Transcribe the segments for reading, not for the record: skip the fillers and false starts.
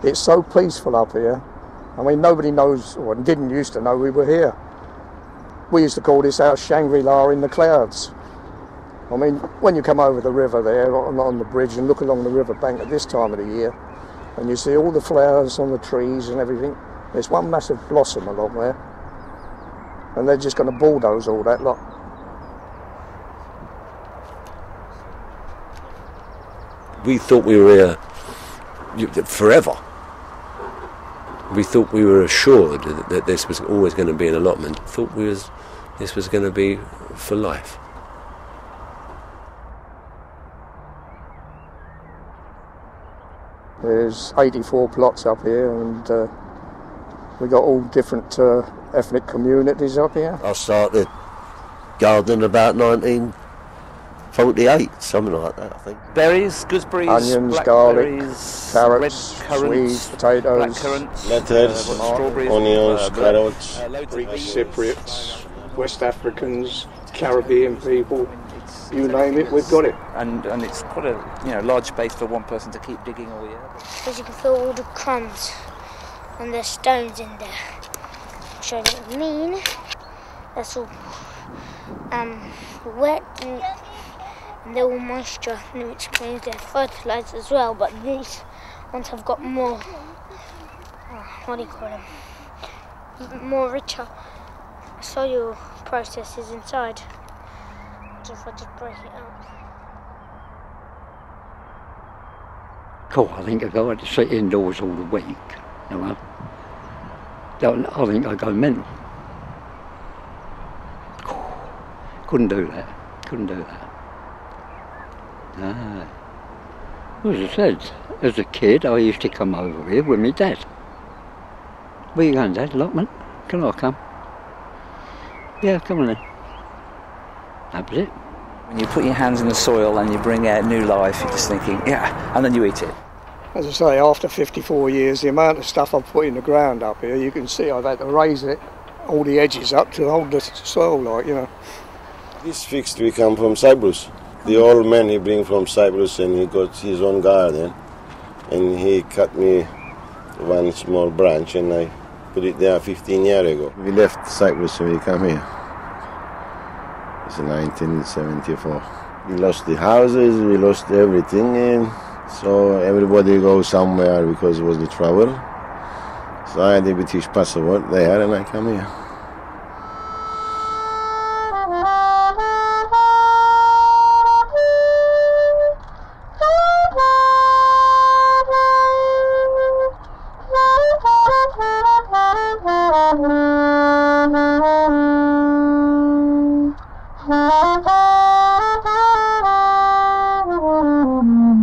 It's so peaceful up here. I mean, nobody knows, or didn't used to know we were here. We used to call this house Shangri-La in the clouds. I mean, when you come over the river there, on the bridge, and look along the river bank at this time of the year, and you see all the flowers on the trees and everything, there's one massive blossom along there. And they're just going to bulldoze all that lot. We thought we were here forever. We thought we were assured that this was always going to be an allotment. Thought this was going to be for life. There's 84 plots up here, and we got all different ethnic communities up here. I started gardening about 1948, something like that, I think. Berries, gooseberries, onions, garlic, carrots, swedes, potatoes, lettuce, strawberries, onions, carrots. Greek Cypriots, West Africans, Caribbean people. You name it, we've got it. And it's quite a large space for one person to keep digging all year. Because you can feel all the crumbs and the stones in there. Which I don't mean. That's all wet and they're all moisture, which means they're fertilised as well. But these ones have got more, what do you call them? More richer soil processes inside. So if I just break it up. Cool, I think if I had to sit indoors all the week, I think I'd go mental. Couldn't do that. No. As I said, as a kid, I used to come over here with my dad. Where you going, Dad? Allotment? Can I come? Yeah, come on then. That was it. When you put your hands in the soil and you bring out new life, you're just thinking, yeah, and then you eat it. As I say, after 54 years, the amount of stuff I've put in the ground up here, you can see I've had to raise it, all the edges up to hold the soil, This fixed we come from Cyprus. The old man he bring from Cyprus and he got his own garden. And he cut me one small branch and I put it there 15 years ago. We left Cyprus and we come here. It's 1974. We lost the houses, we lost everything, and so everybody goes somewhere because it was the trouble. So I had the British passport there and I come here.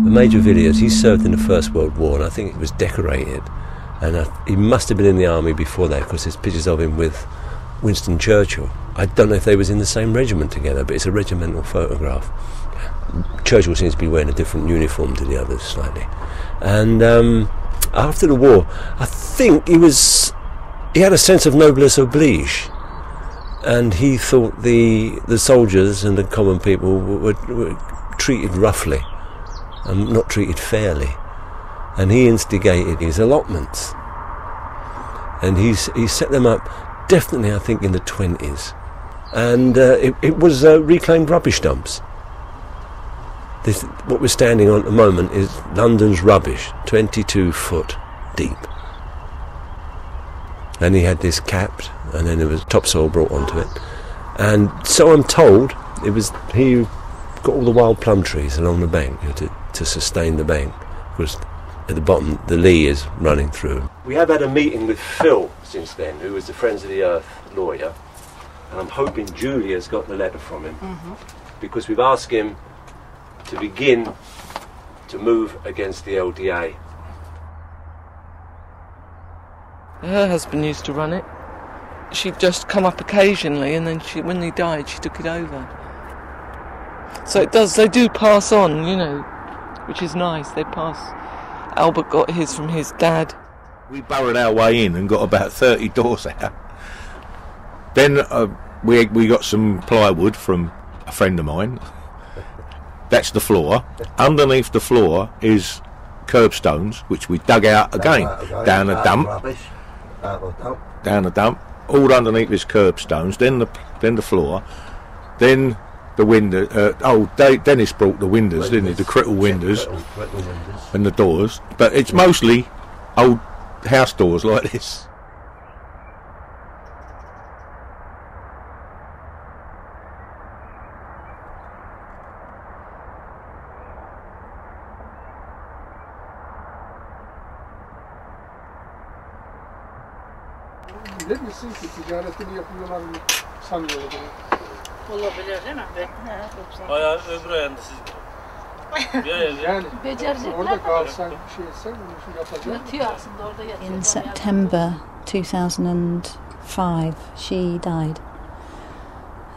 The Major Villiers, he served in the First World War, and I think he was decorated. And he must have been in the army before that, because there's pictures of him with Winston Churchill. I don't know if they was in the same regiment together, but it's a regimental photograph. Churchill seems to be wearing a different uniform to the others slightly. And after the war, I think he had a sense of noblesse oblige, and he thought the soldiers and the common people were treated roughly and not treated fairly, and he instigated his allotments, and he set them up definitely, I think, in the 20s, and it was reclaimed rubbish dumps. What we're standing on at the moment is London's rubbish, 22 foot deep, and he had this capped, and then there was topsoil brought onto it, and so I'm told he got all the wild plum trees along the bank to sustain the bank, because at the bottom the Lee is running through. We have had a meeting with Phil since then, who was the Friends of the Earth lawyer, and I'm hoping Julia's got the letter from him, because we've asked him to begin to move against the LDA. Her husband used to run it. She'd just come up occasionally, and then when he died, she took it over. So they do pass on, which is nice. They pass. Albert got his from his dad. We burrowed our way in and got about 30 doors out. Then we got some plywood from a friend of mine. That's the floor. Underneath the floor is curbstones, which we dug out again, down a dump, all underneath his curbstones, then the floor, then the window. Dennis brought the windows, didn't he? The crittle windows and the doors. But it's mostly old house doors like this. Bilir misin ki ticaretini yapıyorlar mı sanıyorum. Olabilir değil mi? Bayağı öbür ayağında siz. Yani orada kalsan bir şey etsen bunu yapacak. Yatıyor aslında orada yatıyor. In September 2005 she died,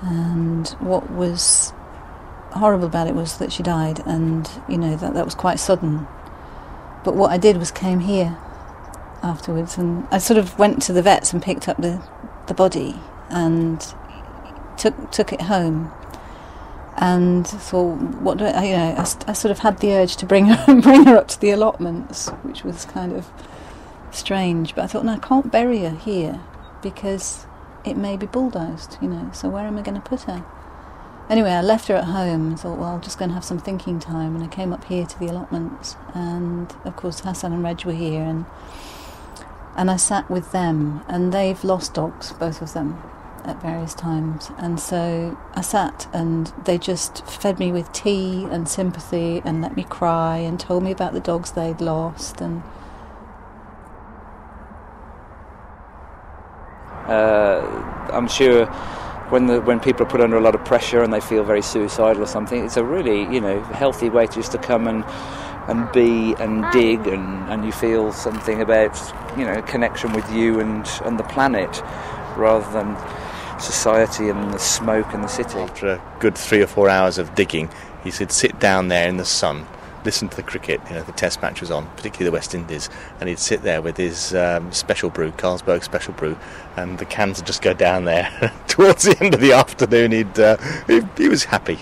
and what was horrible about it was that she died, and you know that was quite sudden. But what I did was came here afterwards, and I sort of went to the vets and picked up the body and took it home, and thought, what do I sort of had the urge to bring her up to the allotments, which was kind of strange. But I thought, no, I can't bury her here because it may be bulldozed, so where am I going to put her? Anyway, I left her at home and thought, well, I'm just going to have some thinking time, and I came up here to the allotments, and of course Hassan and Reg were here, and I sat with them, and they've lost dogs, both of them, at various times, and so I sat and they just fed me with tea and sympathy and let me cry and told me about the dogs they'd lost. And I'm sure when people are put under a lot of pressure and they feel very suicidal or something, it's a really healthy way just to come and be and dig and you feel something about connection with you and the planet rather than society and the smoke and the city. After a good 3 or 4 hours of digging, he said sit down there in the sun, listen to the cricket, the test match was on, particularly the West Indies, and he'd sit there with his special brew, Carlsberg special brew, and the cans would just go down there. Towards the end of the afternoon he was happy.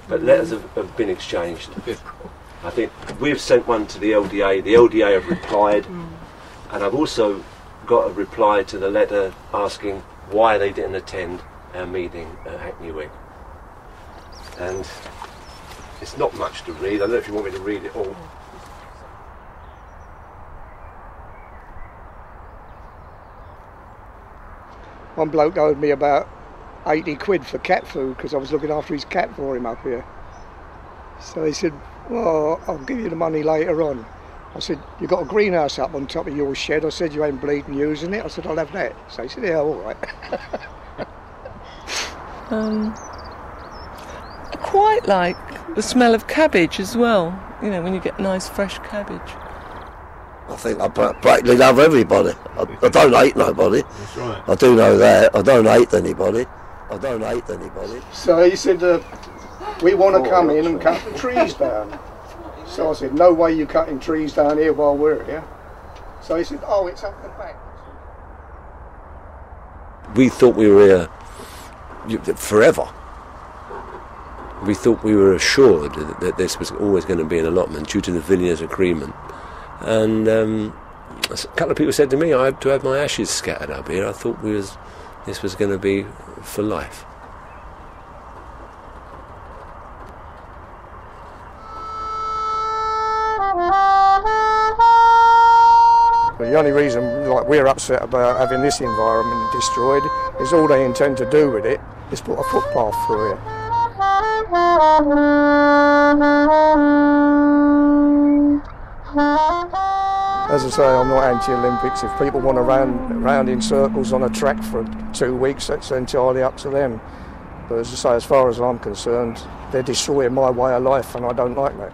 But letters have been exchanged. I think we've sent one to the LDA have replied, and I've also got a reply to the letter asking why they didn't attend our meeting at Hackney Wick. And it's not much to read. I don't know if you want me to read it all. One bloke owed me about 80 quid for cat food because I was looking after his cat for him up here. So he said, well, I'll give you the money later on. I said, you got a greenhouse up on top of your shed? I said, you ain't bleeding using it? I said, I'll have that. So he said, yeah, all right. I quite like the smell of cabbage as well, when you get nice fresh cabbage. I think I practically love everybody. I don't hate nobody. That's right. I do know that. I don't hate anybody. So he said, we want to come in and cut the trees down. So I said, no way you're cutting trees down here while we're here. So he said, oh, it's up the back. We thought we were here forever. We thought we were assured that this was always going to be an allotment due to the Villiers Agreement. And a couple of people said to me, I hope to have my ashes scattered up here. I thought this was going to be for life. The only reason we're upset about having this environment destroyed is all they intend to do with it is put a footpath through it. As I say, I'm not anti-Olympics. If people want to run round in circles on a track for 2 weeks, that's entirely up to them. But as I say, as far as I'm concerned, they're destroying my way of life, and I don't like that.